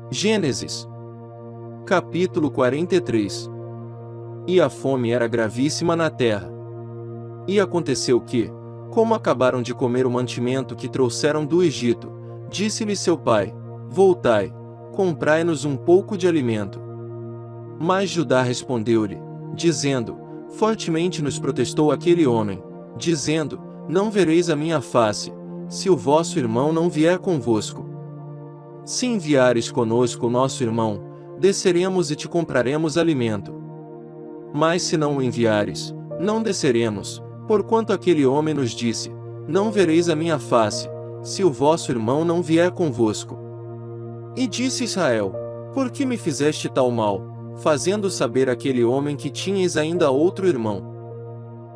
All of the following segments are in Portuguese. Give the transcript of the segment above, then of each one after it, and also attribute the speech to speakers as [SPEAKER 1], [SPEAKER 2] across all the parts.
[SPEAKER 1] Gênesis, capítulo 43. E a fome era gravíssima na terra. E aconteceu que, como acabaram de comer o mantimento que trouxeram do Egito, disse-lhe seu pai: Voltai, comprai-nos um pouco de alimento. Mas Judá respondeu-lhe, dizendo: Fortemente nos protestou aquele homem, dizendo: Não vereis a minha face, se o vosso irmão não vier convosco. Se enviares conosco o nosso irmão, desceremos e te compraremos alimento. Mas se não o enviares, não desceremos, porquanto aquele homem nos disse: Não vereis a minha face, se o vosso irmão não vier convosco. E disse Israel: Por que me fizeste tal mal, fazendo saber àquele homem que tinhas ainda outro irmão?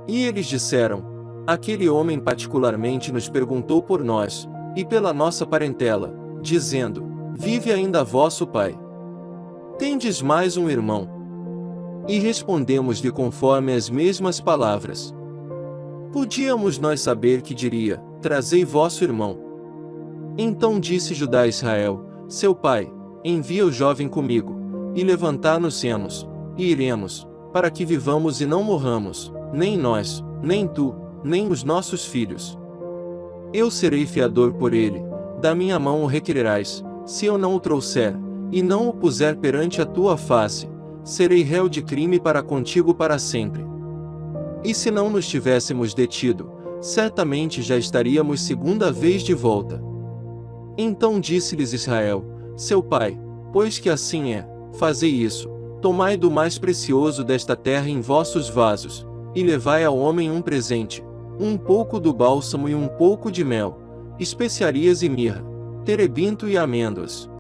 [SPEAKER 1] E eles disseram: Aquele homem particularmente nos perguntou por nós, e pela nossa parentela, dizendo: Vive ainda vosso pai? Tendes mais um irmão? E respondemos-lhe conforme as mesmas palavras. Podíamos nós saber que diria: Trazei vosso irmão. Então disse Judá a Israel, seu pai: Envia o jovem comigo, e levantar-nos-emos, e iremos, para que vivamos e não morramos, nem nós, nem tu, nem os nossos filhos. Eu serei fiador por ele, da minha mão o requererás. Se eu não o trouxer, e não o puser perante a tua face, serei réu de crime para contigo para sempre. E se não nos tivéssemos detido, certamente já estaríamos segunda vez de volta. Então disse-lhes Israel, seu pai: Pois que assim é, fazei isso, tomai do mais precioso desta terra em vossos vasos, e levai ao homem um presente, um pouco do bálsamo e um pouco de mel, especiarias e mirra, terebinto e amêndoas.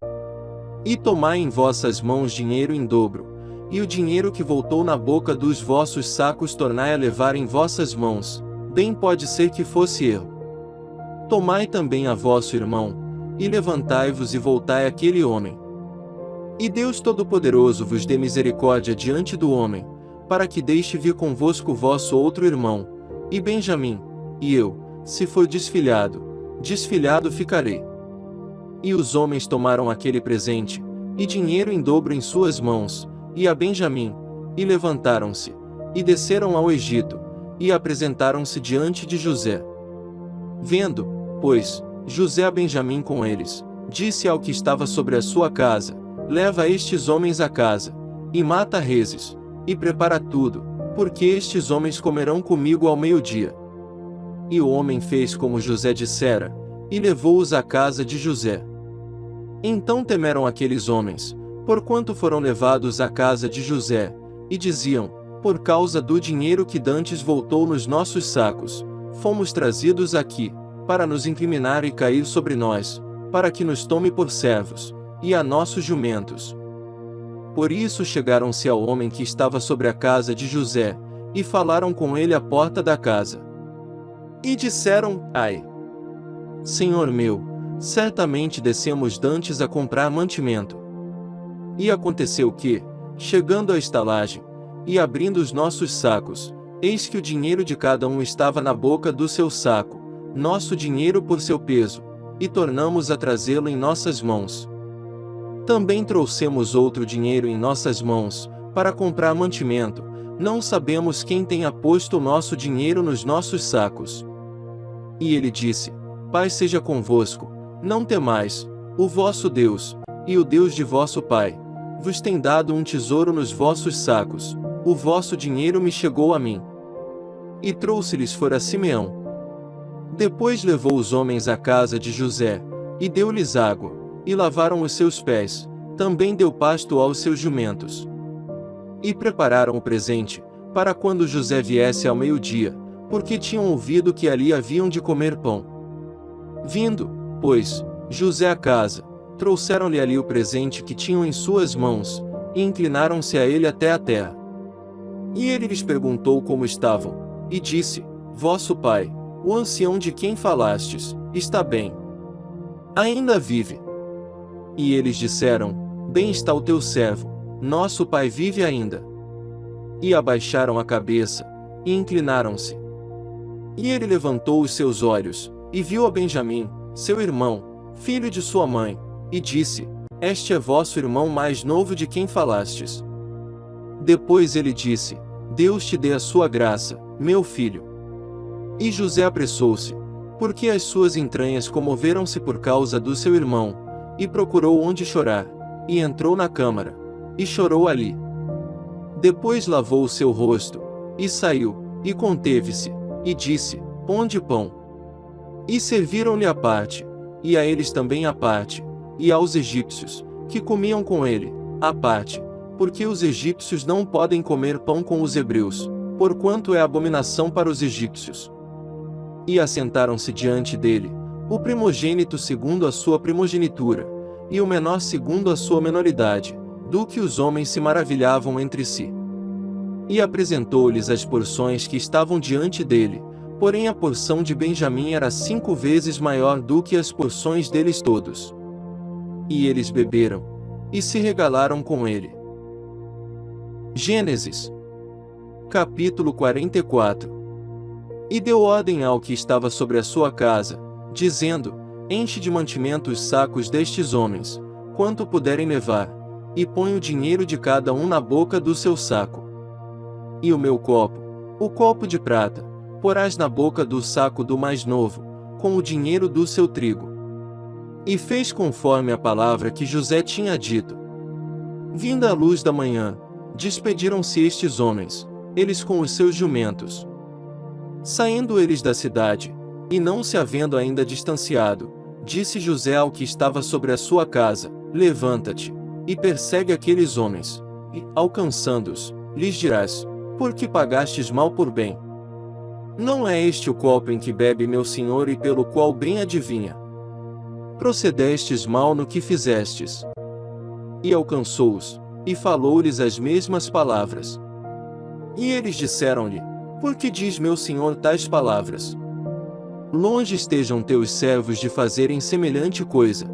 [SPEAKER 1] E tomai em vossas mãos dinheiro em dobro, e o dinheiro que voltou na boca dos vossos sacos tornai a levar em vossas mãos, bem pode ser que fosse erro. Tomai também a vosso irmão, e levantai-vos e voltai àquele homem. E Deus Todo-Poderoso vos dê misericórdia diante do homem, para que deixe vir convosco vosso outro irmão, e Benjamim, e eu, se for desfilhado, desfilhado ficarei. E os homens tomaram aquele presente, e dinheiro em dobro em suas mãos, e a Benjamim, e levantaram-se, e desceram ao Egito, e apresentaram-se diante de José. Vendo, pois, José a Benjamim com eles, disse ao que estava sobre a sua casa: Leva estes homens à casa, e mata reses, e prepara tudo, porque estes homens comerão comigo ao meio-dia. E o homem fez como José dissera, e levou-os à casa de José. Então temeram aqueles homens, porquanto foram levados à casa de José, e diziam: Por causa do dinheiro que dantes voltou nos nossos sacos, fomos trazidos aqui, para nos incriminar e cair sobre nós, para que nos tome por servos, e a nossos jumentos. Por isso chegaram-se ao homem que estava sobre a casa de José, e falaram com ele à porta da casa. E disseram: Ai, Senhor meu, certamente descemos dantes a comprar mantimento. E aconteceu que, chegando à estalagem, e abrindo os nossos sacos, eis que o dinheiro de cada um estava na boca do seu saco, nosso dinheiro por seu peso, e tornamos a trazê-lo em nossas mãos. Também trouxemos outro dinheiro em nossas mãos, para comprar mantimento, não sabemos quem tenha posto o nosso dinheiro nos nossos sacos. E ele disse: Pai seja convosco, não temais, o vosso Deus, e o Deus de vosso pai, vos tem dado um tesouro nos vossos sacos, o vosso dinheiro me chegou a mim. E trouxe-lhes fora Simeão. Depois levou os homens à casa de José, e deu-lhes água, e lavaram os seus pés, também deu pasto aos seus jumentos. E prepararam o presente, para quando José viesse ao meio-dia, porque tinham ouvido que ali haviam de comer pão. Vindo, pois, José à casa, trouxeram-lhe ali o presente que tinham em suas mãos, e inclinaram-se a ele até a terra. E ele lhes perguntou como estavam, e disse: Vosso pai, o ancião de quem falastes, está bem. Ainda vive. E eles disseram: Bem está o teu servo, nosso pai vive ainda. E abaixaram a cabeça, e inclinaram-se. E ele levantou os seus olhos, e viu a Benjamim, seu irmão, filho de sua mãe, e disse: este é vosso irmão mais novo de quem falastes. Depois ele disse: Deus te dê a sua graça, meu filho. E José apressou-se, porque as suas entranhas comoveram-se por causa do seu irmão, e procurou onde chorar, e entrou na câmara, e chorou ali. Depois lavou o seu rosto, e saiu, e conteve-se, e disse: Ponde pão. E serviram-lhe à parte, e a eles também à parte, e aos egípcios, que comiam com ele, à parte, porque os egípcios não podem comer pão com os hebreus, porquanto é abominação para os egípcios. E assentaram-se diante dele, o primogênito segundo a sua primogenitura, e o menor segundo a sua menoridade, do que os homens se maravilhavam entre si. E apresentou-lhes as porções que estavam diante dele, porém a porção de Benjamim era 5 vezes maior do que as porções deles todos. E eles beberam, e se regalaram com ele. Gênesis capítulo 44. E deu ordem ao que estava sobre a sua casa, dizendo: Enche de mantimento os sacos destes homens, quanto puderem levar, e põe o dinheiro de cada um na boca do seu saco. E o meu copo, o copo de prata, porás na boca do saco do mais novo, com o dinheiro do seu trigo. E fez conforme a palavra que José tinha dito. Vinda a luz da manhã, despediram-se estes homens, eles com os seus jumentos. Saindo eles da cidade, e não se havendo ainda distanciado, disse José ao que estava sobre a sua casa: Levanta-te, e persegue aqueles homens, e, alcançando-os, lhes dirás: Por que pagastes mal por bem? Não é este o copo em que bebe meu senhor e pelo qual bem adivinha? Procedestes mal no que fizestes. E alcançou-os, e falou-lhes as mesmas palavras. E eles disseram-lhe: Por que diz meu senhor tais palavras? Longe estejam teus servos de fazerem semelhante coisa.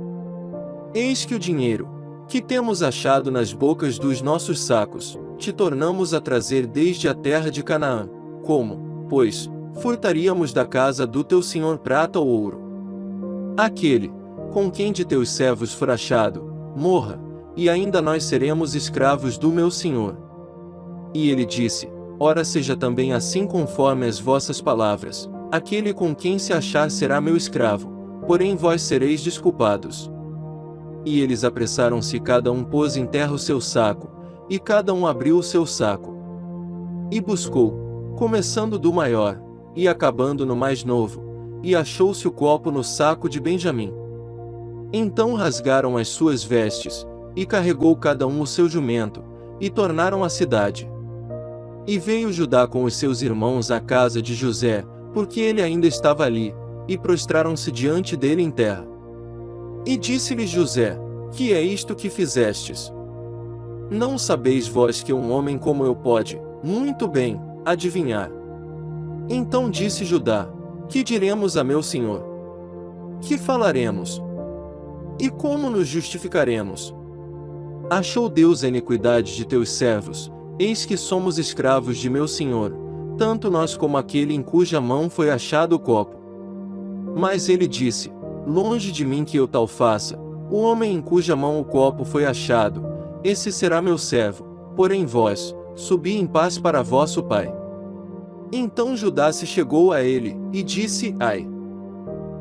[SPEAKER 1] Eis que o dinheiro, que temos achado nas bocas dos nossos sacos, te tornamos a trazer desde a terra de Canaã. Como, pois, furtaríamos da casa do teu senhor prata ou ouro? Aquele, com quem de teus servos for achado, morra, e ainda nós seremos escravos do meu senhor. E ele disse: Ora seja também assim conforme as vossas palavras, aquele com quem se achar será meu escravo, porém vós sereis desculpados. E eles apressaram-se, cada um pôs em terra o seu saco, e cada um abriu o seu saco. E buscou, começando do maior, e acabando no mais novo, e achou-se o copo no saco de Benjamim. Então rasgaram as suas vestes, e carregou cada um o seu jumento, e tornaram à cidade. E veio Judá com os seus irmãos à casa de José, porque ele ainda estava ali, e prostraram-se diante dele em terra. E disse-lhes José: Que é isto que fizestes? Não sabeis vós que um homem como eu pode, muito bem, adivinhar? Então disse Judá: Que diremos a meu senhor? Que falaremos? E como nos justificaremos? Achou Deus a iniquidade de teus servos, eis que somos escravos de meu senhor, tanto nós como aquele em cuja mão foi achado o copo. Mas ele disse: Longe de mim que eu tal faça, o homem em cuja mão o copo foi achado, esse será meu servo, porém vós, subi em paz para vosso pai. Então Judá se chegou a ele, e disse: Ai,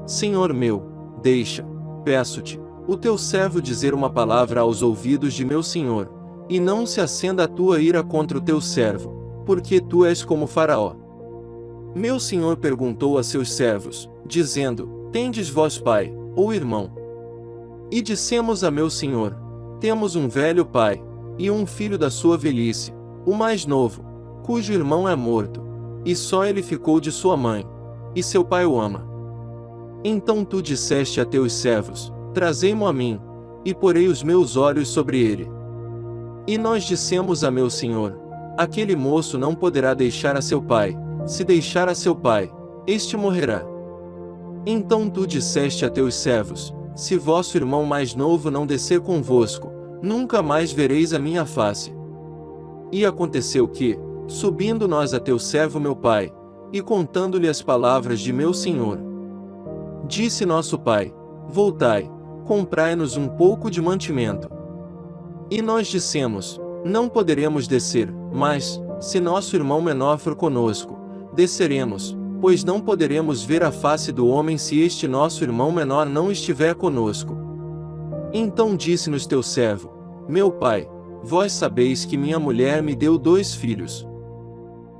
[SPEAKER 1] senhor meu, deixa, peço-te, o teu servo dizer uma palavra aos ouvidos de meu senhor, e não se acenda a tua ira contra o teu servo, porque tu és como Faraó. Meu senhor perguntou a seus servos, dizendo: Tendes vós pai, ou irmão? E dissemos a meu senhor: Temos um velho pai, e um filho da sua velhice, o mais novo, cujo irmão é morto, e só ele ficou de sua mãe, e seu pai o ama. Então tu disseste a teus servos: Trazei-mo a mim, e porei os meus olhos sobre ele. E nós dissemos a meu senhor: Aquele moço não poderá deixar a seu pai, se deixar a seu pai, este morrerá. Então tu disseste a teus servos: Se vosso irmão mais novo não descer convosco, nunca mais vereis a minha face. E aconteceu que, subindo nós a teu servo meu pai, e contando-lhe as palavras de meu senhor, disse nosso pai: Voltai, comprai-nos um pouco de mantimento. E nós dissemos: não poderemos descer, mas, se nosso irmão menor for conosco, desceremos, pois não poderemos ver a face do homem se este nosso irmão menor não estiver conosco. Então disse-nos teu servo: meu pai, vós sabeis que minha mulher me deu 2 filhos.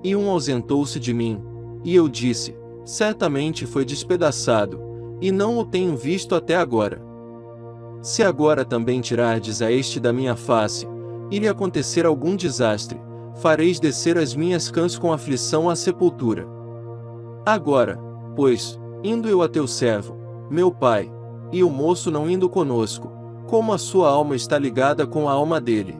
[SPEAKER 1] E um ausentou-se de mim, e eu disse: certamente foi despedaçado, e não o tenho visto até agora. Se agora também tirardes a este da minha face, e lhe acontecer algum desastre, fareis descer as minhas cãs com aflição à sepultura. Agora, pois, indo eu a teu servo, meu pai, e o moço não indo conosco, como a sua alma está ligada com a alma dele?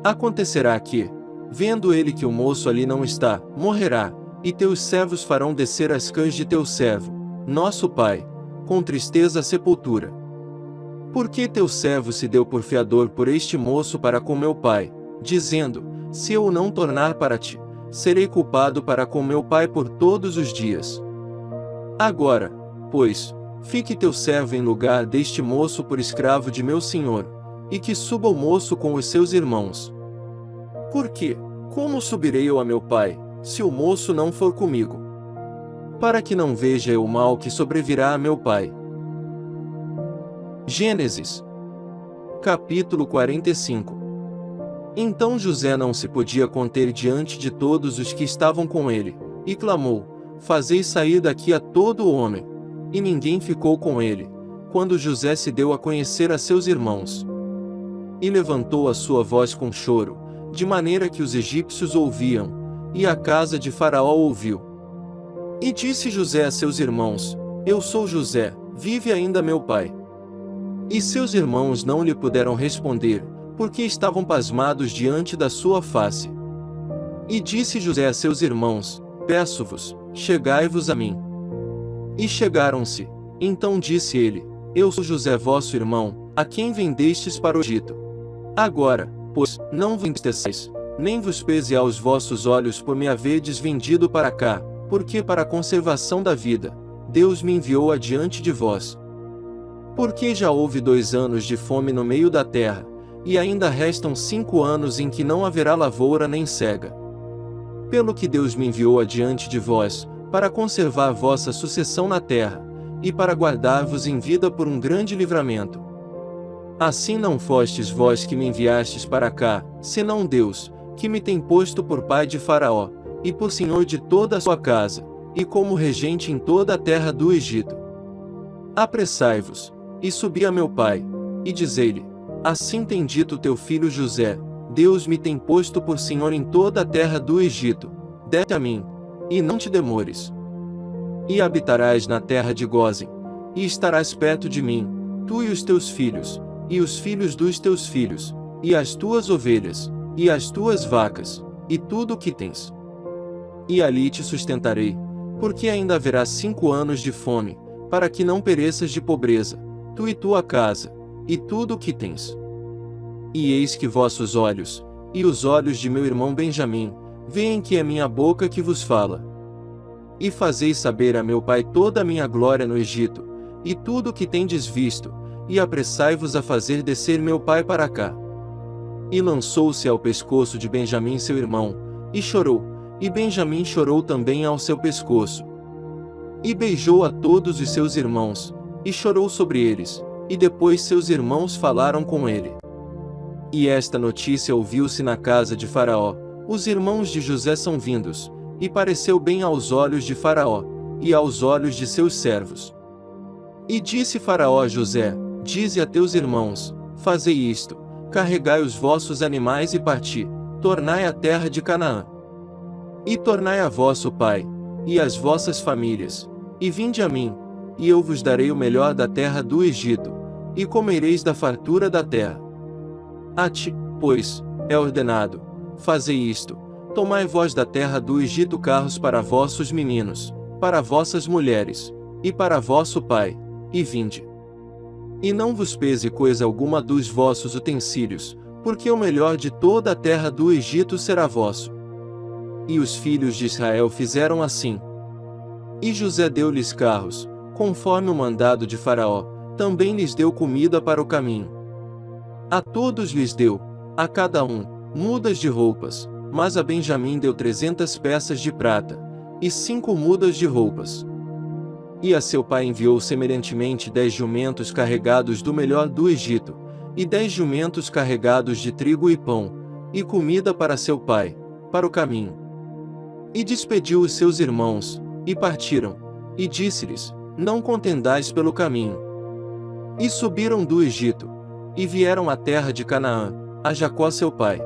[SPEAKER 1] Acontecerá que, vendo ele que o moço ali não está, morrerá, e teus servos farão descer as cãs de teu servo, nosso pai, com tristeza à sepultura. Porque teu servo se deu por fiador por este moço para com meu pai, dizendo: se eu o não tornar para ti, serei culpado para com meu pai por todos os dias. Agora, pois, fique teu servo em lugar deste moço por escravo de meu senhor, e que suba o moço com os seus irmãos. Porque, como subirei eu a meu pai, se o moço não for comigo? Para que não veja eu o mal que sobrevirá a meu pai. Gênesis capítulo 45. Então José não se podia conter diante de todos os que estavam com ele, e clamou: fazei sair daqui a todo o homem. E ninguém ficou com ele, quando José se deu a conhecer a seus irmãos. E levantou a sua voz com choro, de maneira que os egípcios ouviam, e a casa de Faraó ouviu. E disse José a seus irmãos: eu sou José, vive ainda meu pai. E seus irmãos não lhe puderam responder, porque estavam pasmados diante da sua face. E disse José a seus irmãos: peço-vos, chegai-vos a mim. E chegaram-se. Então disse ele: eu sou José vosso irmão, a quem vendestes para o Egito. Agora, pois, não vos entristeçais, nem vos pese aos vossos olhos por me haverdes vendido para cá, porque para a conservação da vida, Deus me enviou adiante de vós. Porque já houve 2 anos de fome no meio da terra, e ainda restam 5 anos em que não haverá lavoura nem cega. Pelo que Deus me enviou adiante de vós, para conservar vossa sucessão na terra, e para guardar-vos em vida por um grande livramento. Assim não fostes vós que me enviastes para cá, senão Deus, que me tem posto por pai de Faraó, e por senhor de toda a sua casa, e como regente em toda a terra do Egito. Apressai-vos, e subi a meu pai, e dizei-lhe: assim tem dito teu filho José, Deus me tem posto por senhor em toda a terra do Egito, desce a mim, e não te demores. E habitarás na terra de Gósen, e estarás perto de mim, tu e os teus filhos, e os filhos dos teus filhos, e as tuas ovelhas, e as tuas vacas, e tudo o que tens. E ali te sustentarei, porque ainda haverá 5 anos de fome, para que não pereças de pobreza, tu e tua casa, e tudo o que tens. E eis que vossos olhos, e os olhos de meu irmão Benjamim, veem que é minha boca que vos fala. E fazeis saber a meu pai toda a minha glória no Egito, e tudo o que tendes visto, e apressai-vos a fazer descer meu pai para cá. E lançou-se ao pescoço de Benjamim seu irmão, e chorou, e Benjamim chorou também ao seu pescoço. E beijou a todos os seus irmãos, e chorou sobre eles, e depois seus irmãos falaram com ele. E esta notícia ouviu-se na casa de Faraó: os irmãos de José são vindos, e pareceu bem aos olhos de Faraó, e aos olhos de seus servos. E disse Faraó a José: dize a teus irmãos: fazei isto, carregai os vossos animais e parti, tornai a terra de Canaã. E tornai a vosso pai, e as vossas famílias, e vinde a mim, e eu vos darei o melhor da terra do Egito, e comereis da fartura da terra. A ti, pois, é ordenado: fazei isto, tomai vós da terra do Egito carros para vossos meninos, para vossas mulheres, e para vosso pai, e vinde. E não vos pese coisa alguma dos vossos utensílios, porque o melhor de toda a terra do Egito será vosso. E os filhos de Israel fizeram assim. E José deu-lhes carros, conforme o mandado de Faraó, Também lhes deu comida para o caminho. A todos lhes deu, a cada um, mudas de roupas, mas a Benjamim deu 300 peças de prata, e 5 mudas de roupas. E a seu pai enviou semelhantemente 10 jumentos carregados do melhor do Egito, e 10 jumentos carregados de trigo e pão, e comida para seu pai, para o caminho. E despediu os seus irmãos, e partiram, e disse-lhes: Não contendais pelo caminho. E subiram do Egito, e vieram à terra de Canaã, a Jacó seu pai.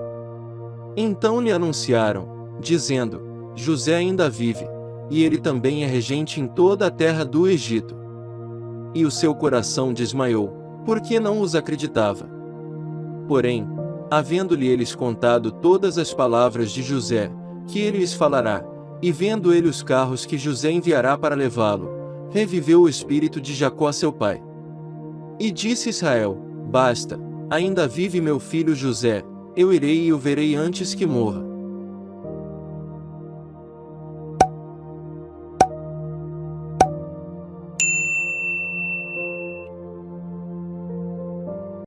[SPEAKER 1] Então lhe anunciaram, dizendo: José ainda vive, e ele também é regente em toda a terra do Egito. E o seu coração desmaiou, porque não os acreditava. Porém, havendo-lhe eles contado todas as palavras de José, que ele lhes falará, e vendo ele os carros que José enviará para levá-lo, reviveu o espírito de Jacó seu pai. E disse Israel: Basta, ainda vive meu filho José, eu irei e o verei antes que morra.